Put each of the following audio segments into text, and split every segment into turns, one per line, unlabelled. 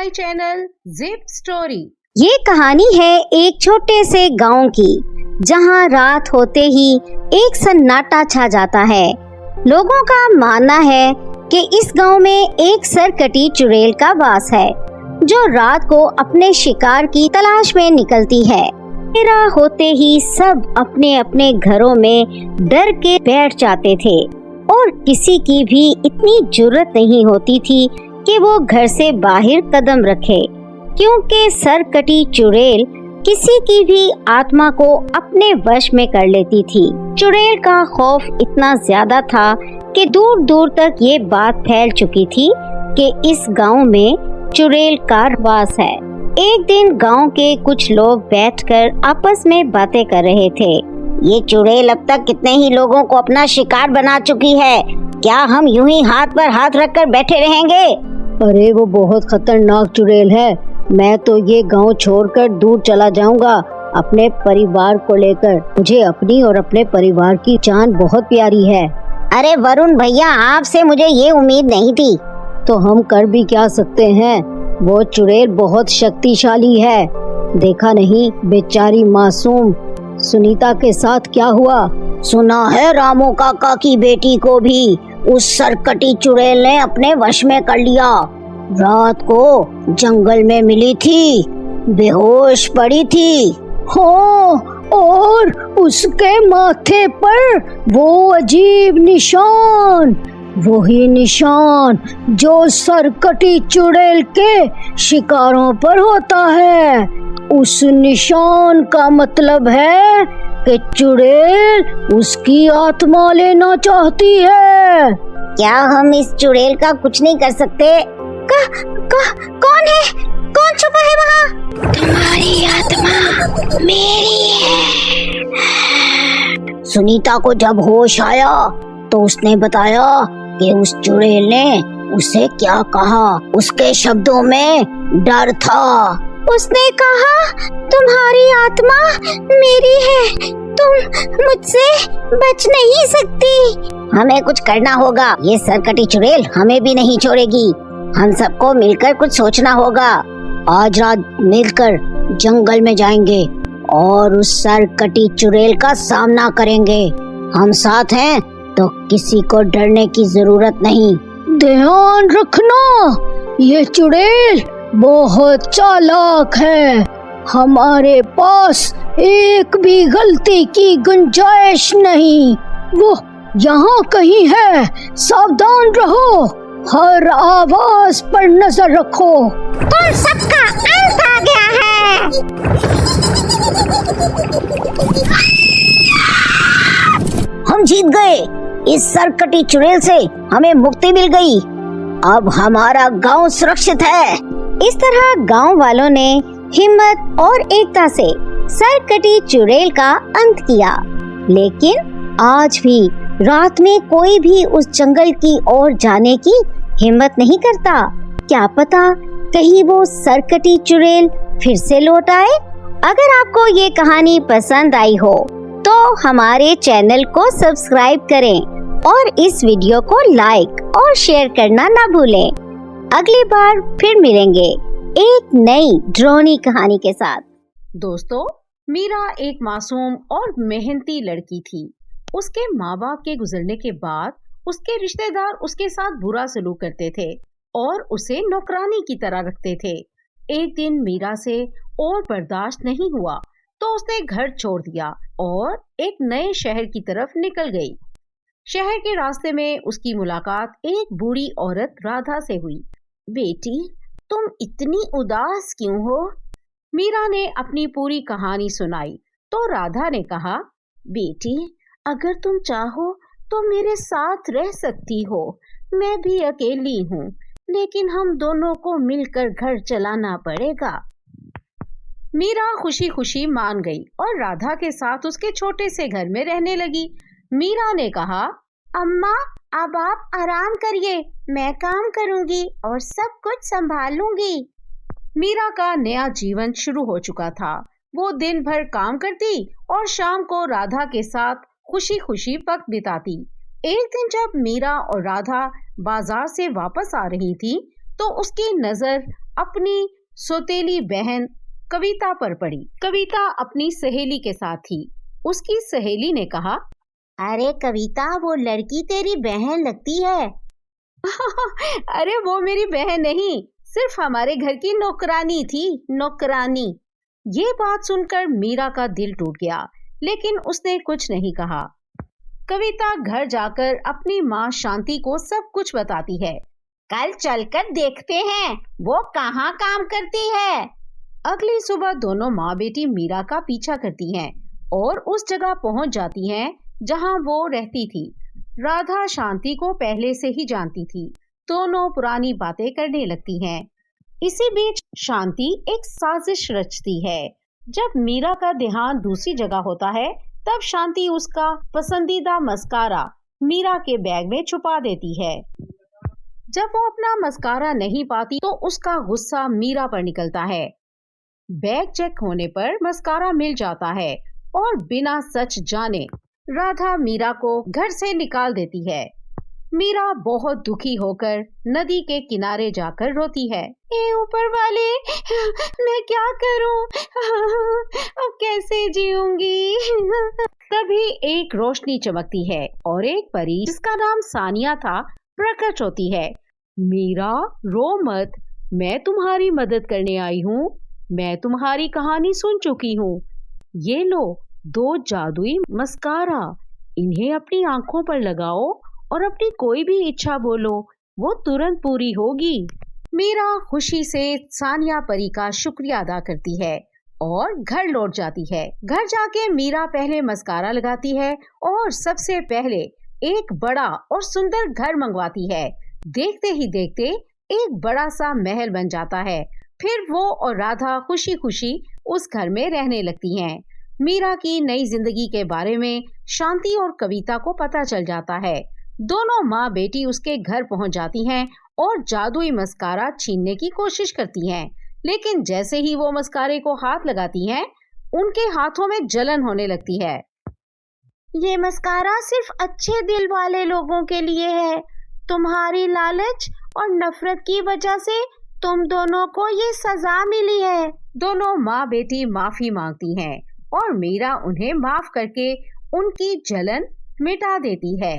My channel zip story.
ये कहानी है एक छोटे से गांव की, जहां रात होते ही एक सन्नाटा छा जाता है। लोगों का मानना है कि इस गांव में एक सरकटी चुड़ैल का वास है, जो रात को अपने शिकार की तलाश में निकलती है। अंधेरा होते ही सब अपने अपने घरों में डर के बैठ जाते थे और किसी की भी इतनी जुर्रत नहीं होती थी कि वो घर से बाहर कदम रखे, क्योंकि सरकटी चुड़ैल किसी की भी आत्मा को अपने वश में कर लेती थी। चुड़ैल का खौफ इतना ज्यादा था कि दूर दूर तक ये बात फैल चुकी थी कि इस गांव में चुड़ैल का वास है। एक दिन गांव के कुछ लोग बैठकर आपस में बातें कर रहे थे। ये चुड़ैल अब तक कितने ही लोगों को अपना शिकार बना चुकी है, क्या हम यूं ही हाथ पर हाथ रखकर बैठे रहेंगे?
अरे वो बहुत खतरनाक चुड़ैल है, मैं तो ये गांव छोड़कर दूर चला जाऊंगा अपने परिवार को लेकर। मुझे अपनी और अपने परिवार की जान बहुत प्यारी है।
अरे वरुण भैया, आपसे मुझे ये उम्मीद नहीं थी।
तो हम कर भी क्या सकते हैं, वो चुड़ैल बहुत शक्तिशाली है। देखा नहीं बेचारी मासूम सुनीता के साथ क्या हुआ?
सुना है रामू काका की बेटी को भी उस सरकटी चुड़ैल ने अपने वश में कर लिया। रात को जंगल में मिली थी, बेहोश पड़ी थी।
हाँ, और उसके माथे पर वो अजीब निशान, वही निशान जो सरकटी चुड़ैल के शिकारों पर होता है। उस निशान का मतलब है कि चुड़ैल उसकी आत्मा लेना चाहती है।
क्या हम इस चुड़ैल का कुछ नहीं कर सकते? कौन है? कौन छुपा है वहाँ? तुम्हारी आत्मा मेरी है। सुनीता को जब होश आया तो उसने बताया कि उस चुड़ैल ने उसे क्या कहा। उसके शब्दों में डर था। उसने कहा, तुम्हारी आत्मा मेरी है, तुम मुझसे बच नहीं सकती। हमें कुछ करना होगा, ये सरकटी चुड़ैल हमें भी नहीं छोड़ेगी। हम सबको मिलकर कुछ सोचना होगा। आज रात मिलकर जंगल में जाएंगे और उस सरकटी चुड़ैल का सामना करेंगे। हम साथ हैं तो किसी को डरने की जरूरत नहीं।
ध्यान रखना, ये चुड़ैल बहुत चालाक है। हमारे पास एक भी गलती की गुंजाइश नहीं। वो यहाँ कहीं है, सावधान रहो। हर आवाज पर नजर रखो।
तुम सबका अंत आ गया है। हम जीत गए। इस सरकटी चुड़ैल से हमें मुक्ति मिल गई। अब हमारा गांव सुरक्षित है। इस तरह गांव वालों ने हिम्मत और एकता से सरकटी चुड़ैल का अंत किया। लेकिन आज भी रात में कोई भी उस जंगल की ओर जाने की हिम्मत नहीं करता। क्या पता कहीं वो सरकटी चुड़ैल फिर से लौट आए। अगर आपको ये कहानी पसंद आई हो तो हमारे चैनल को सब्सक्राइब करें और इस वीडियो को लाइक और शेयर करना ना भूलें। अगली बार फिर मिलेंगे एक नई ड्रोनी कहानी के साथ।
दोस्तों, मीरा एक मासूम और मेहनती लड़की थी। उसके माँ बाप के गुजरने के बाद उसके रिश्तेदार उसके साथ बुरा सलूक करते थे और उसे नौकरानी की तरह रखते थे। एक दिन मीरा से और बर्दाश्त नहीं हुआ तो उसने घर छोड़ दिया और एक नए शहर की तरफ निकल गई। शहर के रास्ते में उसकी मुलाकात एक बूढ़ी औरत राधा से हुई। बेटी, तुम इतनी उदास क्यों हो? मीरा ने अपनी पूरी कहानी सुनाई तो राधा ने कहा, बेटी, अगर तुम चाहो तो मेरे साथ रह सकती हो। मैं भी अकेली हूँ, लेकिन हम दोनों को मिलकर घर चलाना पड़ेगा। मीरा खुशी खुशी मान गई और राधा के साथ उसके छोटे से घर में रहने लगी। मीरा ने कहा, अम्मा, अब आप आराम करिए, मैं काम करूंगी और सब कुछ संभालूंगी। मीरा का नया जीवन शुरू हो चुका था। वो दिन भर काम करती और शाम को राधा के साथ खुशी खुशी वक्त बिताती। एक दिन जब मीरा और राधा बाजार से वापस आ रही थी तो उसकी नजर अपनी सौतेली बहन कविता पर पड़ी। कविता अपनी सहेली के साथ थी। उसकी सहेली ने कहा,
अरे कविता, वो लड़की तेरी बहन लगती है।
अरे वो मेरी बहन नहीं, सिर्फ हमारे घर की नौकरानी थी, नौकरानी। ये बात सुनकर मीरा का दिल टूट गया, लेकिन उसने कुछ नहीं कहा। कविता घर जाकर अपनी माँ शांति को सब कुछ बताती है।
कल चलकर देखते हैं वो कहाँ काम करती है।
अगली सुबह दोनों माँ बेटी मीरा का पीछा करती हैं और उस जगह पहुंच जाती हैं जहां वो रहती थी। राधा शांति को पहले से ही जानती थी। दोनों पुरानी बातें करने लगती हैं। इसी बीच शांति एक साजिश रचती है। जब मीरा का ध्यान दूसरी जगह होता है, तब शांति उसका पसंदीदा मस्कारा मीरा के बैग में छुपा देती है। जब वो अपना मस्कारा नहीं पाती तो उसका गुस्सा मीरा पर निकलता है। बैग चेक होने पर मस्कारा मिल जाता है और बिना सच जाने राधा मीरा को घर से निकाल देती है। मीरा बहुत दुखी होकर नदी के किनारे जाकर रोती है। ए ऊपर वाले, मैं क्या करूं? अब कैसे जीऊंगी? तभी एक रोशनी चमकती है और एक परी जिसका नाम सानिया था प्रकट होती है। मीरा, रो मत, मैं तुम्हारी मदद करने आई हूँ। मैं तुम्हारी कहानी सुन चुकी हूँ। ये लो 2 जादुई मस्कारा, इन्हें अपनी आंखों पर लगाओ और अपनी कोई भी इच्छा बोलो, वो तुरंत पूरी होगी। मीरा खुशी से सानिया परी का शुक्रिया अदा करती है और घर लौट जाती है। घर जाके मीरा पहले मस्कारा लगाती है और सबसे पहले एक बड़ा और सुंदर घर मंगवाती है। देखते ही देखते एक बड़ा सा महल बन जाता है। फिर वो और राधा खुशी खुशी उस घर में रहने लगती हैं। मीरा की नई जिंदगी के बारे में शांति और कविता को पता चल जाता है। दोनों माँ बेटी उसके घर पहुंच जाती हैं और जादुई मस्कारा छीनने की कोशिश करती हैं। लेकिन जैसे ही वो मस्कारे को हाथ लगाती हैं, उनके हाथों में जलन होने लगती है।
ये मस्कारा सिर्फ अच्छे दिल वाले लोगों के लिए है। तुम्हारी लालच और नफरत की वजह से तुम दोनों को ये सजा मिली है।
दोनों माँ बेटी माफी मांगती हैं और मीरा उन्हें माफ करके उनकी जलन मिटा देती है।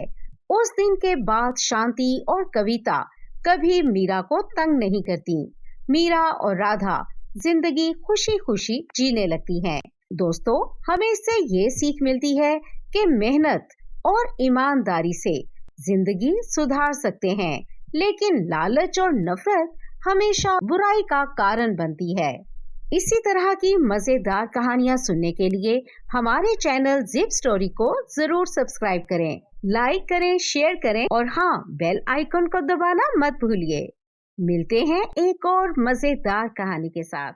उस दिन के बाद शांति और कविता कभी मीरा को तंग नहीं करती। मीरा और राधा जिंदगी खुशी खुशी जीने लगती हैं। दोस्तों, हमें इससे ये सीख मिलती है कि मेहनत और ईमानदारी से जिंदगी सुधार सकते हैं, लेकिन लालच और नफरत हमेशा बुराई का कारण बनती है। इसी तरह की मजेदार कहानियाँ सुनने के लिए हमारे चैनल जिप स्टोरी को जरूर सब्सक्राइब करें, लाइक करें, शेयर करें और हाँ, बेल आइकन को दबाना मत भूलिए। मिलते हैं एक और मजेदार कहानी के साथ।